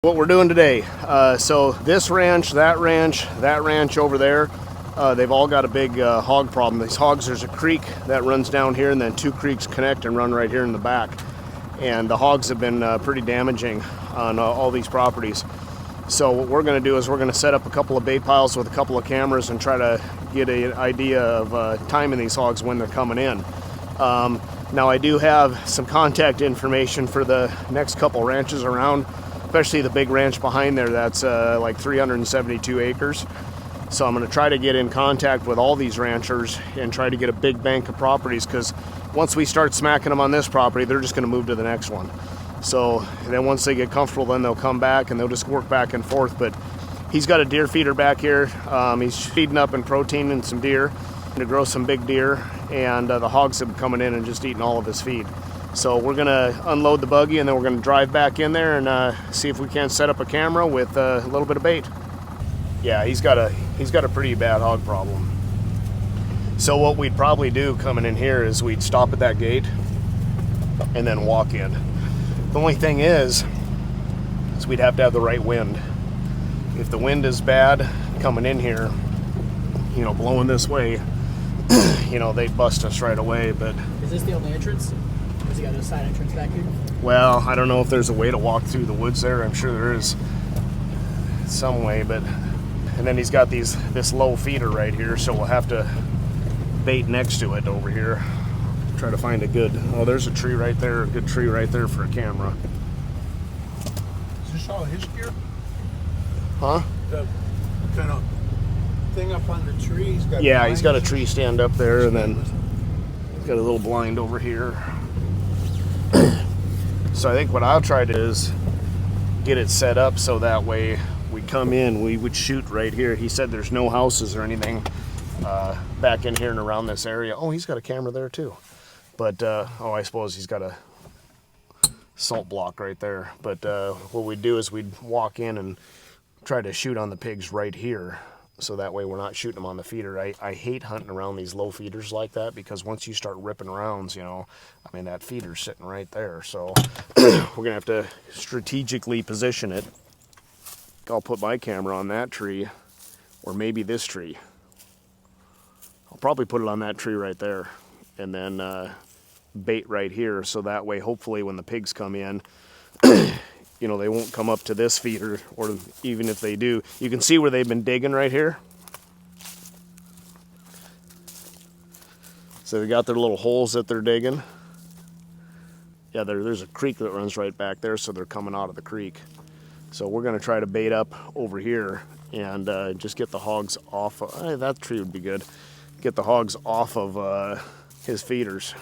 What we're doing today, so this ranch, that ranch over there, they've all got a big hog problem. These hogs, there's a creek that runs down here and then two creeks connect and run right here in the back. And the hogs have been pretty damaging on all these properties. So what we're going to do is we're going to set up a couple of bait piles with a couple of cameras and try to get an idea of timing these hogs when they're coming in. Now I do have some contact information for the next couple ranches around, especially the big ranch behind there that's like 372 acres. So I'm going to try to get in contact with all these ranchers and try to get a big bank of properties, because once we start smacking them on this property, they're just going to move to the next one. So then once they get comfortable, then they'll come back and they'll just work back and forth. But he's got a deer feeder back here. He's feeding up and protein and some deer to grow some big deer, and the hogs have been coming in and just eating all of his feed. So we're gonna unload the buggy and then we're gonna drive back in there and see if we can't set up a camera with a little bit of bait. Yeah, he's got a pretty bad hog problem. So what we'd probably do coming in here is we'd stop at that gate and then walk in. The only thing is we'd have to have the right wind. If the wind is bad coming in here, you know, blowing this way, you know, they'd bust us right away. But is this the only entrance? Has he got a side entrance back here? Well, I don't know if there's a way to walk through the woods there. I'm sure there is some way, but and then he's got this low feeder right here, so we'll have to bait next to it over here. Try to find a good, oh, there's a tree right there, a good tree right there for a camera. Is this all his gear? Huh? The kind of thing up on the tree? Yeah, he's got a tree stand up there, and then he's got a little blind over here. So I think what I'll try to do is get it set up so that way we come in, we would shoot right here. He said there's no houses or anything back in here and around this area. Oh, he's got a camera there too. But, oh, I suppose he's got a salt block right there. But what we'd do is we'd walk in and try to shoot on the pigs right here, so that way we're not shooting them on the feeder. I hate hunting around these low feeders like that, because once you start ripping rounds, you know, I mean, that feeder's sitting right there. So we're gonna have to strategically position it. I'll put my camera on that tree, or maybe this tree. I'll probably put it on that tree right there, and then bait right here, so that way hopefully when the pigs come in, you know, they won't come up to this feeder, or even if they do, you can see where they've been digging right here. So they got their little holes that they're digging. Yeah, there's a creek that runs right back there, so they're coming out of the creek. So we're gonna try to bait up over here and just get the hogs off of, that tree would be good. Get the hogs off of his feeders.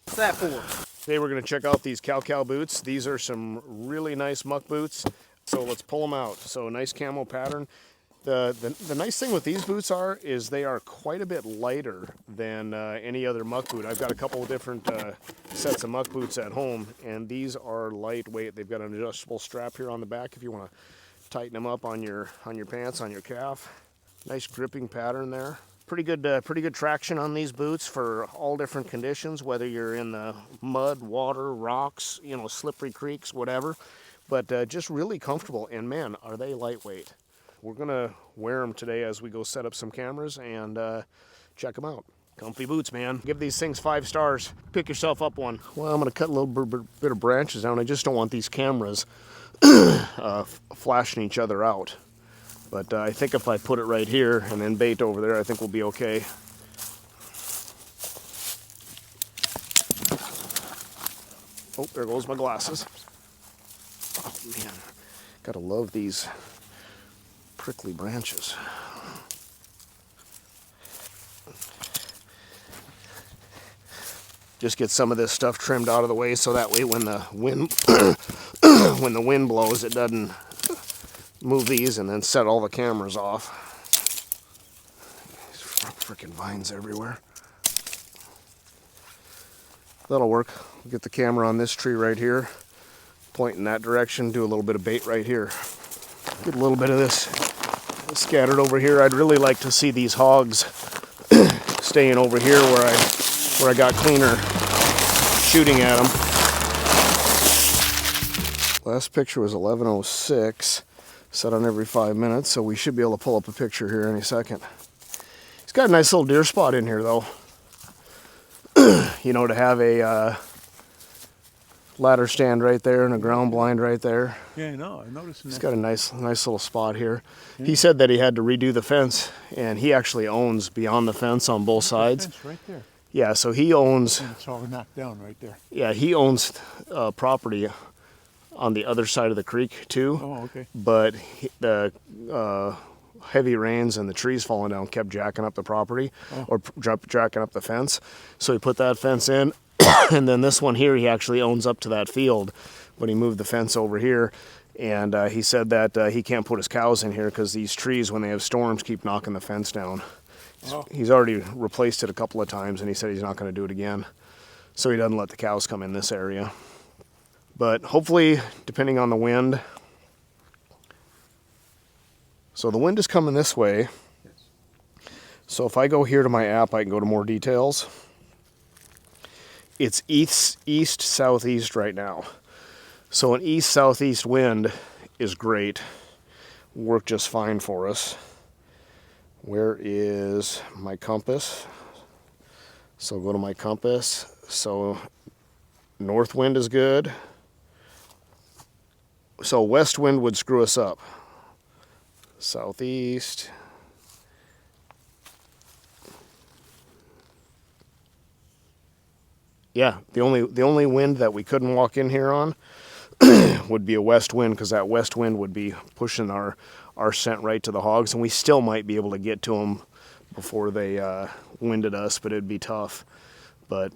What's that for? Today we're going to check out these cow boots. These are some really nice muck boots. So let's pull them out. So nice camo pattern. The nice thing with these boots is they are quite a bit lighter than any other muck boot. I've got a couple of different sets of muck boots at home, and these are lightweight. They've got an adjustable strap here on the back if you want to tighten them up on your pants, on your calf. Nice gripping pattern there. Pretty good traction on these boots for all different conditions, whether you're in the mud, water, rocks, you know, slippery creeks, whatever. But just really comfortable, and man, are they lightweight. We're gonna wear them today as we go set up some cameras and check them out. Comfy boots, man. Give these things 5 stars. Pick yourself up one. Well, I'm gonna cut a little bit of branches down. I just don't want these cameras flashing each other out. But I think if I put it right here and then bait over there, I think we'll be okay. Oh, there goes my glasses. Oh man, gotta love these prickly branches. Just get some of this stuff trimmed out of the way, so that way when the wind when the wind blows, it doesn't move these and then set all the cameras off. Freaking vines everywhere. That'll work. We'll get the camera on this tree right here, point in that direction, do a little bit of bait right here. Get a little bit of this scattered over here. I'd really like to see these hogs staying over here where I got cleaner shooting at them. Last picture was 11:06, set on every 5 minutes, so we should be able to pull up a picture here any second. He's got a nice little deer spot in here, though. You know, to have a ladder stand right there and a ground blind right there. Yeah, I know. I noticed that. He's got a nice little spot here. Yeah. He said that he had to redo the fence, and he actually owns beyond the fence on both sides. Fence right there. Yeah, so he owns. And it's all knocked down right there. Yeah, he owns property on the other side of the creek too. Oh, okay. But the heavy rains and the trees falling down kept jacking up the property, or jacking up the fence. So he put that fence in, and then this one here he actually owns up to that field, but he moved the fence over here. And he said that he can't put his cows in here because these trees, when they have storms, keep knocking the fence down. He's already replaced it a couple of times, and he said he's not going to do it again. So he doesn't let the cows come in this area. But hopefully, depending on the wind. So the wind is coming this way. So if I go here to my app, I can go to more details. It's east southeast right now. So an east southeast wind is great. Work just fine for us. Where is my compass? So go to my compass. So north wind is good. So west wind would screw us up. Southeast. Yeah, the only wind that we couldn't walk in here on would be a west wind, because that west wind would be pushing our scent right to the hogs, and we still might be able to get to them before they winded us, but it'd be tough. But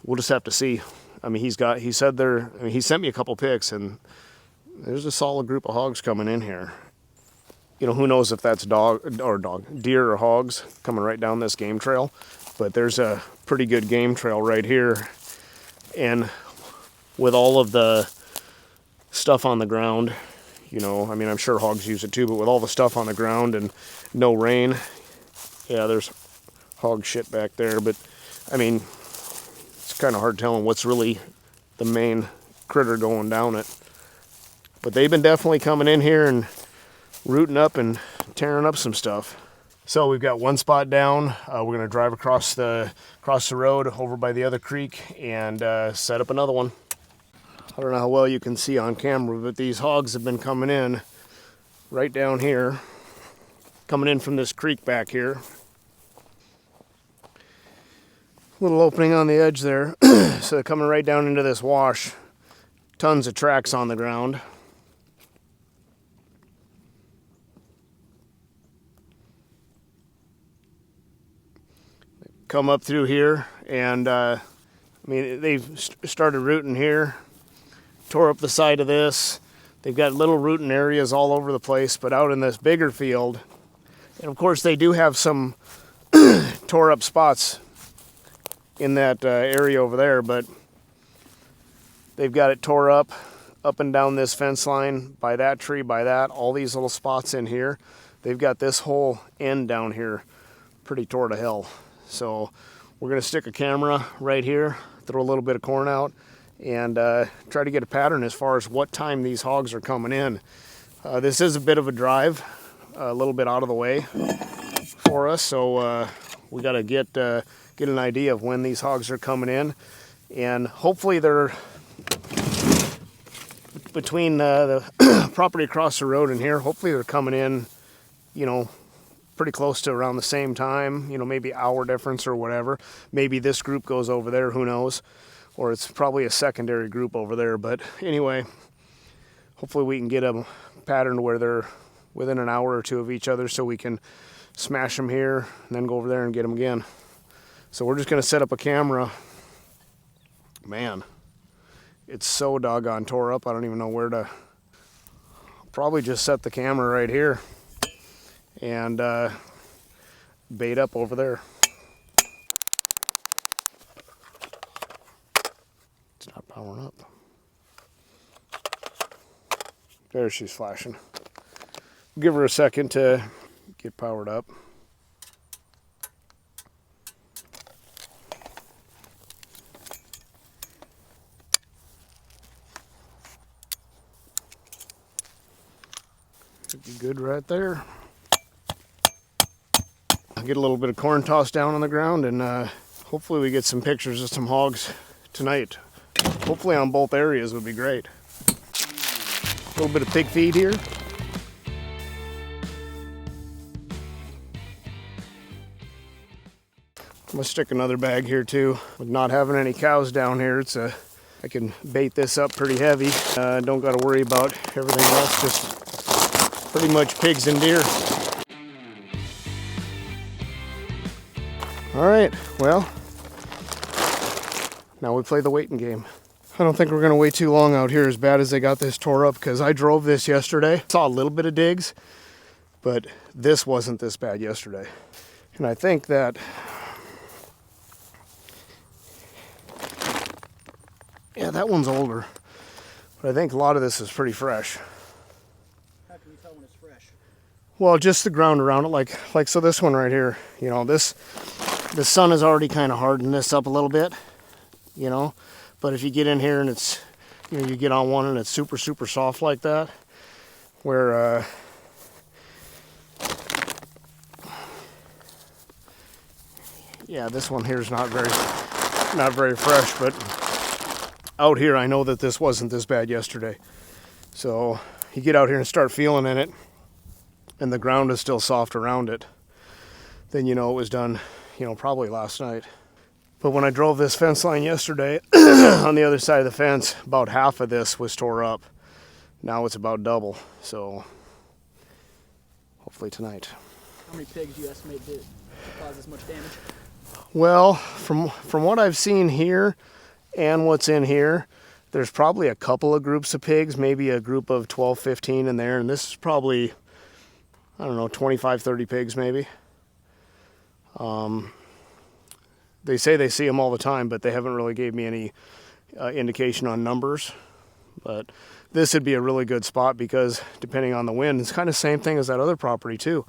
we'll just have to see. I mean, he sent me a couple pics, and there's a solid group of hogs coming in here. You know, who knows if that's deer or hogs coming right down this game trail, but there's a pretty good game trail right here. And with all of the stuff on the ground, you know, I mean, I'm sure hogs use it too, but with all the stuff on the ground and no rain, yeah, there's hog shit back there. But I mean, it's kind of hard telling what's really the main critter going down it. But they've been definitely coming in here and rooting up and tearing up some stuff. So we've got one spot down. We're gonna drive across the road over by the other creek and set up another one. I don't know how well you can see on camera, but these hogs have been coming in right down here, coming in from this creek back here. Little opening on the edge there. So they're coming right down into this wash. Tons of tracks on the ground. Come up through here, and I mean, they've started rooting here, tore up the side of this. They've got little rooting areas all over the place, but out in this bigger field, and of course they do have some tore up spots in that area over there, but they've got it tore up and down this fence line, by that tree, by that, all these little spots in here. They've got this whole end down here pretty tore to hell. So we're gonna stick a camera right here, throw a little bit of corn out, and try to get a pattern as far as what time these hogs are coming in. This is a bit of a drive, a little bit out of the way for us, so we gotta get an idea of when these hogs are coming in, and hopefully they're between the property across the road and here. Hopefully they're coming in, you know, pretty close to around the same time, you know, maybe hour difference or whatever. Maybe this group goes over there, who knows? Or it's probably a secondary group over there. But anyway, hopefully we can get a pattern where they're within an hour or two of each other, so we can smash them here and then go over there and get them again. So we're just gonna set up a camera. Man, it's so doggone tore up, I don't even know where to. Probably just set the camera right here and bait up over there. It's not powering up. There she's flashing. Give her a second to get powered up. Should be good right there. I'll get a little bit of corn tossed down on the ground, and hopefully we get some pictures of some hogs tonight. Hopefully on both areas would be great. A little bit of pig feed here. I'm gonna stick another bag here too. With not having any cows down here, I can bait this up pretty heavy. Don't got to worry about everything else, just pretty much pigs and deer. All right, well, now we play the waiting game. I don't think we're gonna wait too long out here, as bad as they got this tore up, because I drove this yesterday. Saw a little bit of digs, but this wasn't this bad yesterday. And I think that, yeah, that one's older, but I think a lot of this is pretty fresh. How can you tell when it's fresh? Well, just the ground around it, like so this one right here, you know, the sun has already kind of hardened this up a little bit, you know, but if you get in here and it's, you know, you get on one and it's super, super soft like that, where, yeah, this one here is not very fresh, but out here I know that this wasn't this bad yesterday. So you get out here and start feeling in it, and the ground is still soft around it, then you know it was done, you know, probably last night. But when I drove this fence line yesterday, on the other side of the fence, about half of this was tore up. Now it's about double, so hopefully tonight. How many pigs do you estimate did cause this much damage? Well, from what I've seen here and what's in here, there's probably a couple of groups of pigs, maybe a group of 12, 15 in there, and this is probably, I don't know, 25, 30 pigs maybe. They say they see them all the time, but they haven't really gave me any indication on numbers. But this would be a really good spot because depending on the wind, it's kind of the same thing as that other property too.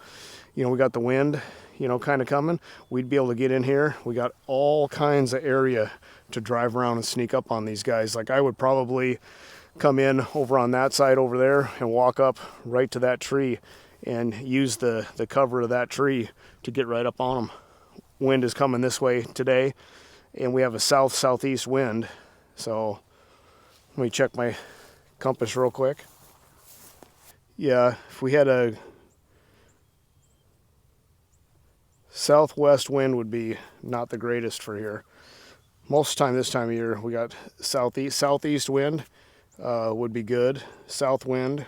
You know, we got the wind, you know, kind of coming. We'd be able to get in here. We got all kinds of area to drive around and sneak up on these guys. Like I would probably come in over on that side over there and walk up right to that tree and use the cover of that tree to get right up on them. Wind is coming this way today, and we have a south-southeast wind. So let me check my compass real quick. Yeah, if we had a southwest wind would be not the greatest for here. Most of the time this time of year we got southeast wind would be good. South wind,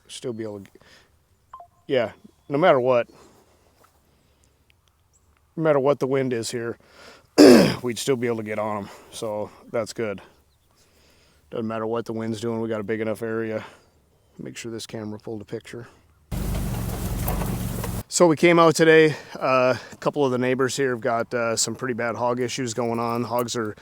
still be able to, yeah, no matter what the wind is here, we'd still be able to get on them. So that's good. Doesn't matter what the wind's doing, we got a big enough area. Make sure this camera pulled a picture. So we came out today. A couple of the neighbors here have got some pretty bad hog issues going on. Hogs are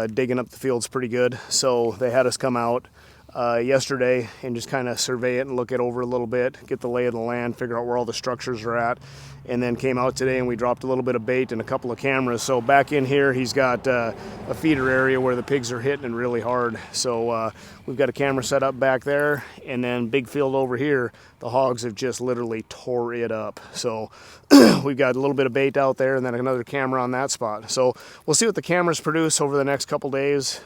digging up the fields pretty good. So they had us come out yesterday and just kind of survey it and look it over a little bit, get the lay of the land, figure out where all the structures are at, and then came out today and we dropped a little bit of bait and a couple of cameras. So back in here he's got a feeder area where the pigs are hitting it really hard. So we've got a camera set up back there, and then big field over here, the hogs have just literally tore it up. So we've got a little bit of bait out there and then another camera on that spot. So we'll see what the cameras produce over the next couple days.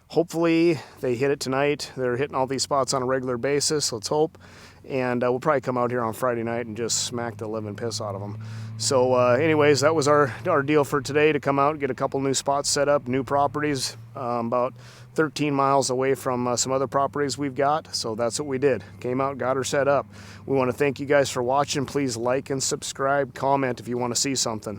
Hopefully they hit it tonight. They're hitting all these spots on a regular basis, let's hope. And we'll probably come out here on Friday night and just smack the living piss out of them. So anyways, that was our deal for today, to come out and get a couple new spots set up, new properties, about 13 miles away from some other properties we've got. So that's what we did. Came out, got her set up. We want to thank you guys for watching. Please like and subscribe, comment if you want to see something.